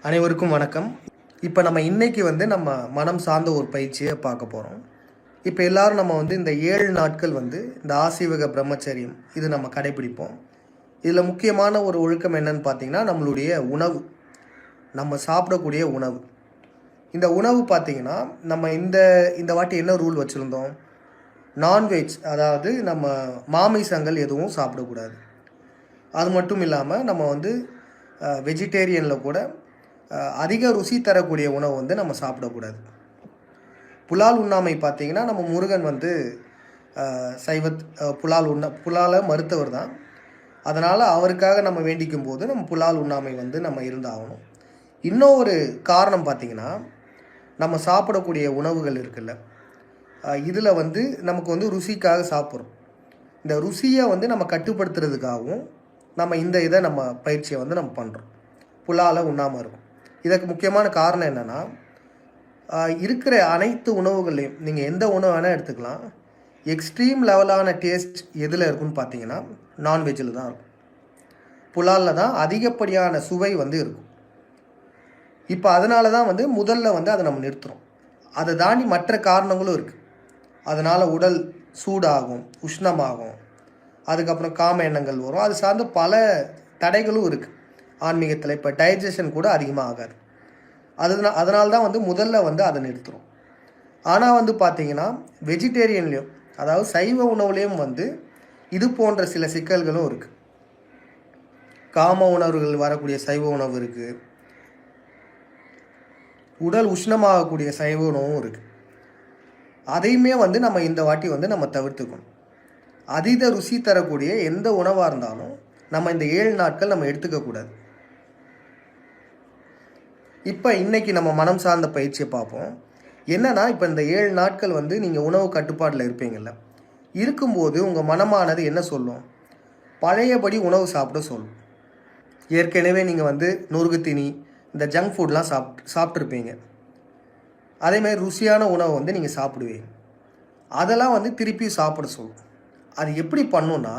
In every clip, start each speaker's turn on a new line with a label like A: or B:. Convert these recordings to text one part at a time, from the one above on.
A: அனைவருக்கும் வணக்கம். இப்போ நம்ம இன்னைக்கு நம்ம மனம் சார்ந்த ஒரு பயிற்சியை பார்க்க போகிறோம். இப்போ எல்லாரும் நம்ம இந்த 7 நாட்கள் இந்த ஆசீவக பிரம்மச்சரியம் இது நம்ம கடைபிடிப்போம். இதில் முக்கியமான ஒரு ஒழுக்கம் என்னன்னு பார்த்தீங்கன்னா, நம்மளுடைய உணவு, நம்ம சாப்பிடக்கூடிய உணவு. இந்த உணவு பார்த்தீங்கன்னா, நம்ம இந்த இந்த வாட்டி என்ன ரூல் வச்சுருந்தோம், நான்வெஜ், அதாவது நம்ம மாமிசங்கள் எதுவும் சாப்பிடக்கூடாது. அது மட்டும் இல்லாமல் நம்ம வெஜிடேரியனில் கூட அதிக ருசி தரக்கூடிய உணவு நம்ம சாப்பிடக்கூடாது. புலால் உண்ணாமை பார்த்தீங்கன்னா, நம்ம முருகன் புலாலை மறுத்தவர் தான். அதனால் அவருக்காக நம்ம வேண்டிக்கும் போது நம்ம புலால் உண்ணாமை நம்ம இருந்தாகணும். இன்னொரு காரணம் பார்த்திங்கன்னா, நம்ம சாப்பிடக்கூடிய உணவுகள் இருக்குல்ல, இதில் நமக்கு ருசிக்காக சாப்பிட்றோம். இந்த ருசியை நம்ம கட்டுப்படுத்துறதுக்காகவும் நம்ம இதை நம்ம பயிற்சியை நம்ம பண்ணுறோம். புலாலை உண்ணாமல் இருக்கும். இதற்கு முக்கியமான காரணம் என்னென்னா, இருக்கிற அனைத்து உணவுகள்லையும் நீங்கள் எந்த உணவு வேணால் எடுத்துக்கலாம், எக்ஸ்ட்ரீம் லெவலான டேஸ்ட் எதில் இருக்குன்னு பார்த்தீங்கன்னா நான்வெஜ்ஜில் தான் இருக்கும். புலாலில் தான் அதிகப்படியான சுவை இருக்கும். இப்போ அதனால தான் முதல்ல அதை நம்ம நிறுத்துகிறோம். அதை தாண்டி மற்ற காரணங்களும் இருக்குது. அதனால் உடல் சூடாகும், உஷ்ணமாகும், அதுக்கப்புறம் காம எண்ணங்கள் வரும். அது சார்ந்த பல தடைகளும் இருக்குது. ஆன்மீகத்தில் இப்போ டைஜஷன் கூட அதிகமாக ஆகாது. அதனால தான் முதல்ல அதை நிறுத்துகிறோம். ஆனால் பார்த்தீங்கன்னா, வெஜிடேரியன்லேயும், அதாவது சைவ உணவுலேயும் இது போன்ற சில சிக்கல்களும் இருக்குது. காம உணர்வுகள் வரக்கூடிய சைவ உணவு இருக்குது, உடல் உஷ்ணமாகக்கூடிய சைவ உணவும் இருக்குது. அதையுமே நம்ம இந்த வாட்டி நம்ம தவிர்த்துக்கணும். அதீத ருசி தரக்கூடிய எந்த உணவாக இருந்தாலும் நம்ம இந்த 7 நாட்கள் நம்ம எடுத்துக்கக்கூடாது. இப்போ இன்றைக்கி நம்ம மனம் சார்ந்த பயிற்சியை பார்ப்போம். என்னென்னா, இப்போ இந்த 7 நாட்கள் நீங்கள் உணவு கட்டுப்பாட்டில் இருப்பீங்கள்ல, இருக்கும்போது உங்கள் மனமானது என்ன சொல்லும், பழையபடி உணவு சாப்பிட சொல்லும். ஏற்கனவே நீங்கள் நொறுக்கு தீனி, இந்த ஜங்க் ஃபுட்லாம் சாப்பிட்ருப்பீங்க. அதேமாதிரி ருசியான உணவை நீங்கள் சாப்பிடுவீங்க. அதெல்லாம் திருப்பி சாப்பிட சொல்லும். அது எப்படி பண்ணுன்னா,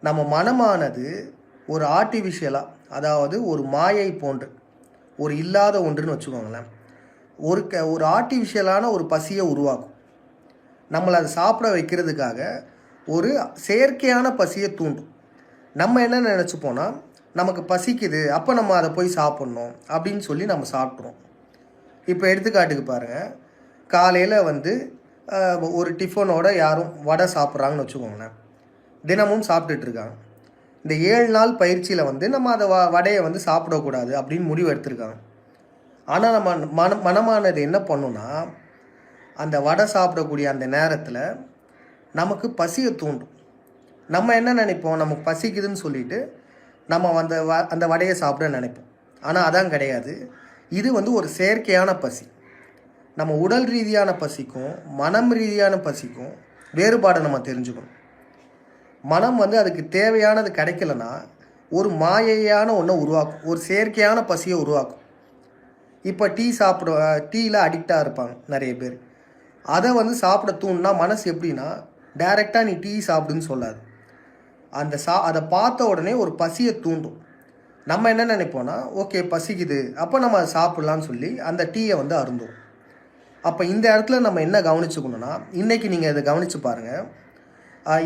A: நம்ம மனமானது ஒரு ஆர்டிஃபிஷியலாக, அதாவது ஒரு மாயை போன்று, ஒரு இல்லாத ஒன்றுன்னு வச்சுக்கோங்களேன், ஒரு ஆர்டிஃபிஷியலான ஒரு பசியை உருவாக்கும். நம்மளை அதை சாப்பிட வைக்கிறதுக்காக ஒரு செயற்கையான பசியை தூண்டும். நம்ம என்ன நினச்சிப்போனா, நமக்கு பசிக்குது, அப்போ நம்ம அதை போய் சாப்பிட்ணும் அப்படின்னு சொல்லி நம்ம சாப்பிட்றோம். இப்போ எடுத்துக்காட்டுக்கு பாருங்கள், காலையில் ஒரு டிஃபனோட யாரும் வடை சாப்பிட்றாங்கன்னு வச்சுக்கோங்களேன். தினமும் சாப்பிட்டுட்ருக்காங்க. இந்த 7 நாள் பயிற்சியில் நம்ம அதை வடையை சாப்பிடக்கூடாது அப்படின்னு முடிவு எடுத்திருக்காங்க. ஆனால் நம்ம மனமானது என்ன பண்ணுன்னா, அந்த வடை சாப்பிடக்கூடிய அந்த நேரத்தில் நமக்கு பசியை தூண்டும். நம்ம என்ன நினைப்போம், நமக்கு பசிக்குதுன்னு சொல்லிட்டு நம்ம அந்த வடையை சாப்பிட நினைப்போம். ஆனால் அதான் கிடையாது. இது ஒரு செயற்கையான பசி. நம்ம உடல் ரீதியான பசிக்கும் மனம் ரீதியான பசிக்கும் வேறுபாடை நம்ம தெரிஞ்சுக்கணும். மனம் அதுக்கு தேவையானது கிடைக்கலன்னா ஒரு மாயையான ஒன்றை உருவாக்கும், ஒரு செயற்கையான பசியை உருவாக்கும். இப்போ டீயில் அடிக்டாக இருப்பாங்க நிறைய பேர். அதை சாப்பிட தூண்டுனா மனசு எப்படின்னா, டைரெக்டாக நீ டீ சாப்பிடுன்னு சொல்லாது. அதை பார்த்த உடனே ஒரு பசியை தூண்டும். நம்ம என்ன நினைப்போன்னா, ஓகே பசிக்குது, அப்போ நம்ம அதை சாப்பிட்லான்னு சொல்லி அந்த டீயை அருந்துவோம். அப்போ இந்த இடத்துல நம்ம என்ன கவனிச்சுக்கணுன்னா, இன்றைக்கி நீங்கள் இதை கவனித்து பாருங்கள்.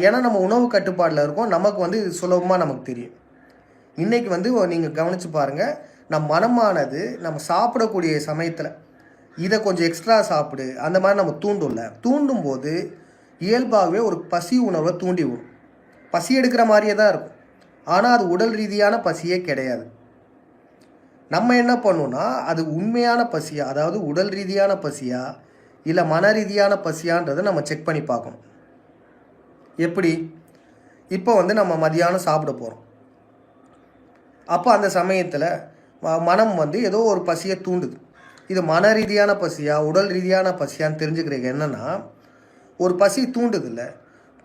A: ஏன்னா நம்ம உணவு கட்டுப்பாடில் இருக்கோம், நமக்கு இது சுலபமாக நமக்கு தெரியும். இன்றைக்கி நீங்கள் கவனித்து பாருங்கள், நம்ம மனமானது நம்ம சாப்பிடக்கூடிய சமயத்தில் இதை கொஞ்சம் எக்ஸ்ட்ரா சாப்பிடு அந்த மாதிரி நம்ம தூண்டும் போது இயல்பாகவே ஒரு பசி உணர்வை தூண்டி விடும். பசி எடுக்கிற மாதிரியே தான் இருக்கும், ஆனால் அது உடல் ரீதியான பசியே கிடையாது. நம்ம என்ன பண்ணோன்னா, அது உண்மையான பசியா, அதாவது உடல் ரீதியான பசியா இல்லை மன ரீதியான பசியான்றதை நம்ம செக் பண்ணி பார்க்கணும். எப்படி, இப்போ நம்ம மதியானம் சாப்பிட போகிறோம். அப்போ அந்த சமயத்தில் மனம் ஏதோ ஒரு பசியை தூண்டுது. இது மன ரீதியான பசியா உடல் ரீதியான பசியான்னு தெரிஞ்சுக்கிறீங்க. என்னென்னா, ஒரு பசி தூண்டுதில்ல,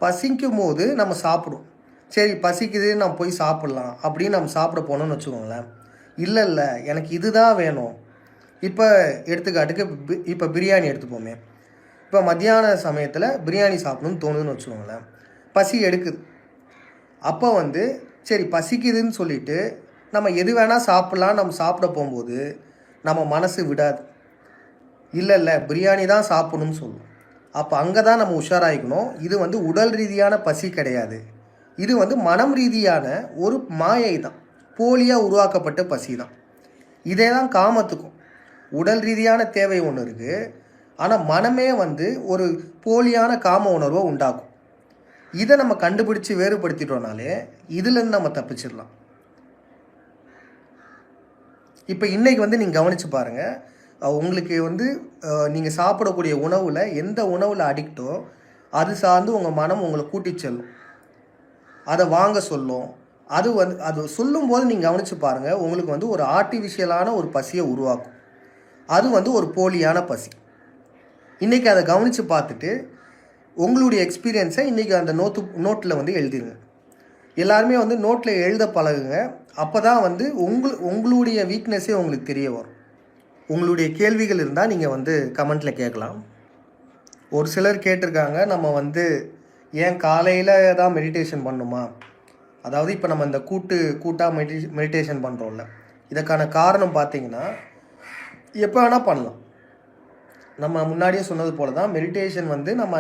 A: பசிக்கும் போது நம்ம சாப்பிடும். சரி பசிக்குது, நம்ம போய் சாப்பிட்லாம் அப்படின்னு நம்ம சாப்பிட போனோம்னு வச்சுக்கோங்களேன். இல்லை எனக்கு இதுதான் வேணும். இப்போ எடுத்துக்காட்டுக்கு இப்போ பிரியாணி எடுத்துப்போமே. இப்போ மத்தியான சமயத்தில் பிரியாணி சாப்பிடணும்னு தோணுதுன்னு வச்சுக்கோங்களேன். பசி எடுக்குது. அப்போ சரி பசிக்குதுன்னு சொல்லிட்டு நம்ம எது வேணால் சாப்பிட்லாம் நம்ம சாப்பிட போகும்போது நம்ம மனசு விடாது. இல்லை பிரியாணி தான் சாப்பிடணும்னு சொல்லும். அப்போ அங்கே தான் நம்ம உஷாராயிக்கணும். இது வந்து உடல் ரீதியான பசி கிடையாது, இது வந்து மனம் ரீதியான ஒரு மாயை தான், போலியாக உருவாக்கப்பட்ட பசி தான். இதே தான் காமத்துக்கும். உடல் ரீதியான தேவை ஒன்று இருக்குது, ஆனால் மனமே வந்து ஒரு போலியான காம உணர்வை உண்டாக்கும். இதை நம்ம கண்டுபிடிச்சி வேறுபடுத்திட்டோம்னாலே இதுலேருந்து நம்ம தப்பிச்சிடலாம். இப்போ இன்றைக்கி வந்து நீங்கள் கவனித்து பாருங்கள், உங்களுக்கு வந்து நீங்கள் சாப்பிடக்கூடிய உணவில் எந்த உணவில் அடிக்டோ அது சார்ந்து உங்கள் மனம் உங்களை கூட்டி செல்லும், அதை வாங்க சொல்லும். அது சொல்லும்போது நீங்கள் கவனித்து பாருங்கள், உங்களுக்கு வந்து ஒரு ஆர்டிஃபிஷியலான ஒரு பசியை உருவாக்கும். அது வந்து ஒரு போலியான பசி. இன்றைக்கி அதை கவனித்து பார்த்துட்டு உங்களுடைய எக்ஸ்பீரியன்ஸை இன்றைக்கி அந்த நோட்டில் வந்து எழுதிருங்க. எல்லாருமே வந்து நோட்டில் எழுத பழகுங்க. அப்போ தான் வந்து உங்களுடைய வீக்னஸே உங்களுக்கு தெரிய வரும். உங்களுடைய கேள்விகள் இருந்தால் நீங்கள் வந்து கமெண்ட்டில் கேட்கலாம். ஒரு சிலர் கேட்டிருக்காங்க, நம்ம வந்து ஏன் காலையில் தான் மெடிடேஷன் பண்ணணுமா? அதாவது இப்போ நம்ம இந்த கூட்டாக மெடிடேஷன் பண்ணுறோம்ல, இதற்கான காரணம் பார்த்திங்கன்னா எப்போ வேணால் பண்ணலாம். நம்ம முன்னாடியே சொன்னது போல் தான் மெடிடேஷன் வந்து நம்ம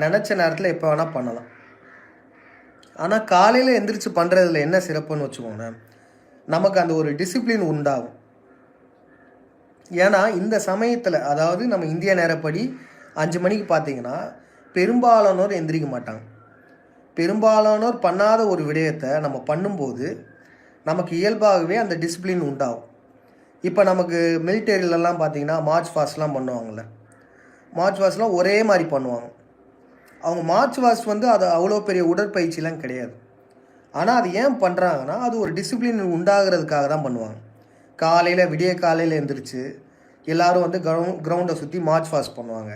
A: நினச்ச நேரத்தில் எப்போ வேணால் பண்ணலாம். ஆனால் காலையில் எந்திரிச்சு பண்ணுறதுல என்ன சிறப்புன்னு வச்சுக்கோங்க, நமக்கு அந்த ஒரு டிசிப்ளின் உண்டாகும். ஏன்னா இந்த சமயத்தில், அதாவது நம்ம இந்திய நேரப்படி 5 மணிக்கு பார்த்திங்கன்னா பெரும்பாலானோர் எந்திரிக்க மாட்டாங்க. பெரும்பாலானோர் பண்ணாத ஒரு விடயத்தை நம்ம பண்ணும்போது நமக்கு இயல்பாகவே அந்த டிசிப்ளின் உண்டாகும். இப்போ நமக்கு மிலிட்டரியிலலாம் பார்த்திங்கன்னா மார்ச் ஃபாஸ்ட்லாம் பண்ணுவாங்கள்ல, மார்ச் ஃபாஸ்ட்லாம் ஒரே மாதிரி பண்ணுவாங்க. அவங்க மார்ச் ஃபாஸ்ட் வந்து அது அவ்வளோ பெரிய உடற்பயிற்சிலாம் கிடையாது. ஆனால் அது ஏன் பண்ணுறாங்கன்னா அது ஒரு டிசிப்ளின் உண்டாகிறதுக்காக தான் பண்ணுவாங்க. விடிய காலையில் எழுந்திரிச்சு எல்லோரும் வந்து கிரவுண்டை சுற்றி மார்ச் ஃபாஸ்ட் பண்ணுவாங்க.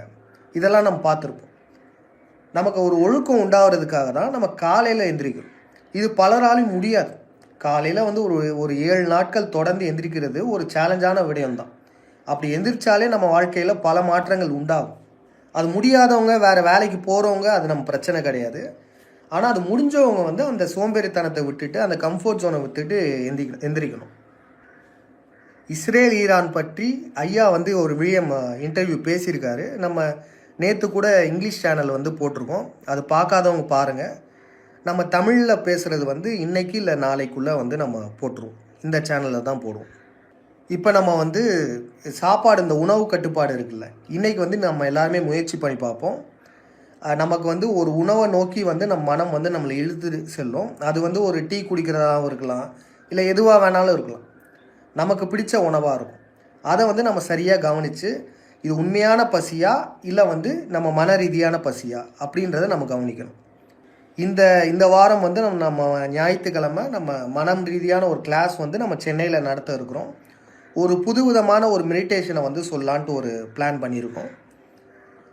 A: இதெல்லாம் நம்ம பார்த்துருப்போம். நமக்கு ஒரு ஒழுக்கம் உண்டாகிறதுக்காக தான் நம்ம காலையில் எந்திரிக்கிறோம். இது பலராலையும் முடியாது. காலையில் வந்து ஒரு 7 நாட்கள் தொடர்ந்து எந்திரிக்கிறது ஒரு சேலஞ்சான விடயம்தான். அப்படி எந்திரிச்சாலே நம்ம வாழ்க்கையில் பல மாற்றங்கள் உண்டாகும். அது முடியாதவங்க, வேறு வேலைக்கு போகிறவங்க, அது நம்ம பிரச்சனை கிடையாது. ஆனால் அது முடிஞ்சவங்க வந்து அந்த சோம்பேறித்தனத்தை விட்டுட்டு, அந்த கம்ஃபர்ட் ஜோனை விட்டுட்டு எந்திரிக்கணும். இஸ்ரேல் ஈரான் பற்றி ஐயா வந்து ஒரு இன்டர்வியூ பேசியிருக்காரு. நம்ம நேற்று கூட இங்கிலீஷ் சேனல் வந்து போட்டிருக்கோம், அது பார்க்காதவங்க பாருங்கள். நம்ம தமிழில் பேசுகிறது வந்து இன்றைக்கி இல்லை நாளைக்குள்ளே வந்து நம்ம போட்டுருவோம், இந்த சேனலில் தான் போடுவோம். இப்போ நம்ம வந்து சாப்பாடு, இந்த உணவு கட்டுப்பாடு இருக்குல்ல, இன்றைக்கி வந்து நம்ம எல்லாருமே முயற்சி பண்ணி பார்ப்போம். நமக்கு வந்து ஒரு உணவை நோக்கி வந்து நம்ம மனம் வந்து நம்மளை இழுத்து செல்லும். அது வந்து ஒரு டீ குடிக்கிறதாகவும் இருக்கலாம், இல்லை எதுவாக வேணாலும் இருக்கலாம், நமக்கு பிடிச்ச உணவாக இருக்கும். அதை வந்து நம்ம சரியாக கவனித்து இது உண்மையான பசியா இல்லை வந்து நம்ம மன ரீதியான பசியா அப்படின்றத நம்ம கவனிக்கணும். இந்த வாரம் வந்து நம்ம ஞாயிற்றுக்கிழமை நம்ம மனம் ரீதியான ஒரு கிளாஸ் வந்து நம்ம சென்னையில் நடத்த இருக்கிறோம். ஒரு புதுவிதமான ஒரு மெடிடேஷனை வந்து சொல்லலான்ட்டு ஒரு பிளான் பண்ணியிருக்கோம்.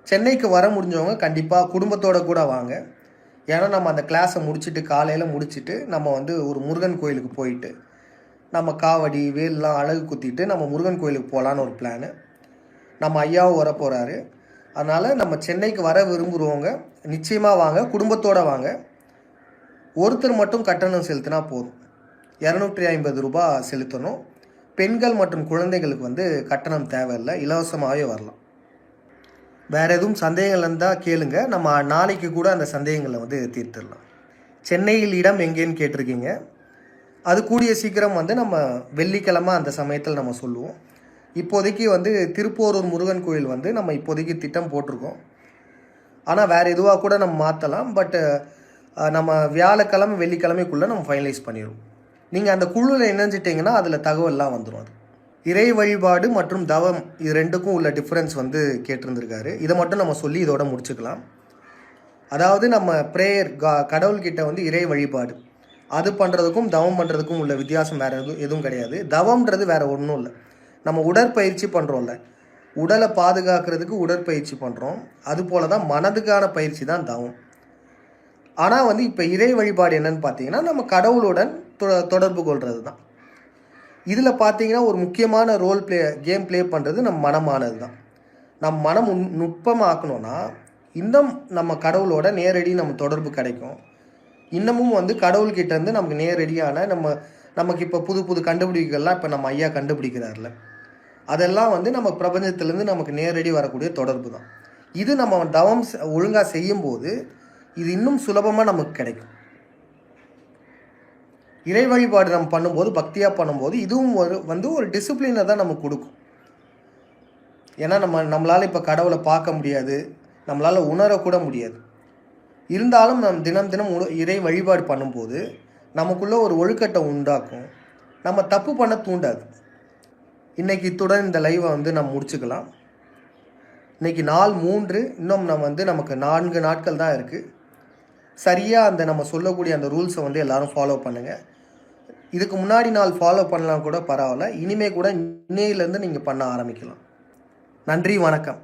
A: சென்னைக்கு வர முடிஞ்சவங்க கண்டிப்பாக குடும்பத்தோடு கூட வாங்க. ஏன்னா நம்ம அந்த கிளாஸை காலையில் முடிச்சுட்டு நம்ம வந்து ஒரு முருகன் கோயிலுக்கு போயிட்டு நம்ம காவடி வேல்லாம் அழகு குத்திட்டு நம்ம முருகன் கோயிலுக்கு போகலான்னு ஒரு பிளானு. நம்ம ஐயாவும் வர போகிறாரு. அதனால் நம்ம சென்னைக்கு வர விரும்புகிறவங்க நிச்சயமாக வாங்க, குடும்பத்தோடு வாங்க. ஒருத்தர் மட்டும் கட்டணம் செலுத்தினா போதும், 250 ரூபா செலுத்தணும். பெண்கள் மற்றும் குழந்தைகளுக்கு வந்து கட்டணம் தேவையில்லை, இலவசமாகவே வரலாம். வேறு எதுவும் சந்தேகங்கள் இருந்தால் கேளுங்க, நம்ம நாளைக்கு கூட அந்த சந்தேகங்களை வந்து தீர்த்துடலாம். சென்னையில் இடம் எங்கேன்னு கேட்டிருக்கீங்க, அது கூடிய சீக்கிரம் வந்து நம்ம வெள்ளிக்கிழமை அந்த சமயத்தில் நம்ம சொல்லுவோம். இப்போதைக்கு வந்து திருப்போரூர் முருகன் கோயில் வந்து நம்ம இப்போதைக்கு திட்டம் போட்டிருக்கோம். ஆனால் வேறு எதுவாக கூட நம்ம மாற்றலாம். பட்டு நம்ம வியாழக்கிழமை வெள்ளிக்கிழமைக்குள்ளே நம்ம ஃபைனலைஸ் பண்ணிடுவோம். நீங்கள் அந்த குழுவில் இணைஞ்சிட்டிங்கன்னா அதில் தகவல்லாம் வந்துடும். அது இறை வழிபாடு மற்றும் தவம், இது ரெண்டுக்கும் உள்ள டிஃப்ரென்ஸ் வந்து கேட்டிருந்துருக்காரு. இதை மட்டும் நம்ம சொல்லி இதோட முடிச்சுக்கலாம். அதாவது நம்ம ப்ரேயர், கடவுள்கிட்ட வந்து இறை வழிபாடு அது பண்ணுறதுக்கும் தவம் பண்ணுறதுக்கும் உள்ள வித்தியாசம் வேறு எதுவும் கிடையாது. தவம்ன்றது வேறு ஒன்றும் இல்லை, நம்ம உடற்பயிற்சி பண்ணுறோம்ல, உடலை பாதுகாக்கிறதுக்கு உடற்பயிற்சி பண்ணுறோம். அதுபோல் தான் மனதுக்கான பயிற்சி தான் தவம். ஆனால் வந்து இப்போ இறை வழிபாடு என்னன்னு பார்த்தீங்கன்னா நம்ம கடவுளுடன் தொடர்பு கொள்வது தான். இதில் பார்த்தீங்கன்னா ஒரு முக்கியமான கேம் ப்ளே பண்ணுறது நம்ம மனமானது தான். நம்ம மனம் நுட்பமாக்கணும்னா இன்னும் நம்ம கடவுளோட நேரடி நம்ம தொடர்பு கிடைக்கும். இன்னமும் வந்து கடவுள்கிட்டேருந்து நமக்கு நேரடியான நமக்கு இப்போ புது புது கண்டுபிடிப்புகள்லாம் இப்போ நம்ம ஐயா கண்டுபிடிக்கிறார்ல, அதெல்லாம் வந்து நம்ம பிரபஞ்சத்திலேருந்து நமக்கு நேரடி வரக்கூடிய தொடர்பு தான். இது நம்ம தவம் ஒழுங்காக செய்யும்போது இது இன்னும் சுலபமாக நமக்கு கிடைக்கும். இறை வழிபாடு நம்ம பண்ணும்போது, பக்தியாக பண்ணும்போது இதுவும் ஒரு டிசிப்ளினை தான் நமக்கு கொடுக்கும். ஏன்னா நம்மளால் இப்போ கடவுளை பார்க்க முடியாது, நம்மளால் உணரக்கூட முடியாது. இருந்தாலும் நம்ம தினம் தினம் இறை வழிபாடு பண்ணும்போது நமக்குள்ளே ஒரு ஒழுக்கத்தை உண்டாக்கும், நம்ம தப்பு பண்ண தூண்டாது. இன்றைக்கி இத்துடன் இந்த லைவை வந்து நம்ம முடிச்சுக்கலாம். இன்றைக்கி நாள் 3, இன்னும் நமக்கு 4 நாட்கள் தான் இருக்குது. சரியாக நம்ம சொல்லக்கூடிய அந்த ரூல்ஸை வந்து எல்லோரும் ஃபாலோ பண்ணுங்கள். இதுக்கு முன்னாடி நாள் ஃபாலோ பண்ணலாம் கூட பரவாயில்ல, இனிமேல் கூட இன்னையிலேருந்து நீங்கள் பண்ண ஆரம்பிக்கலாம். நன்றி, வணக்கம்.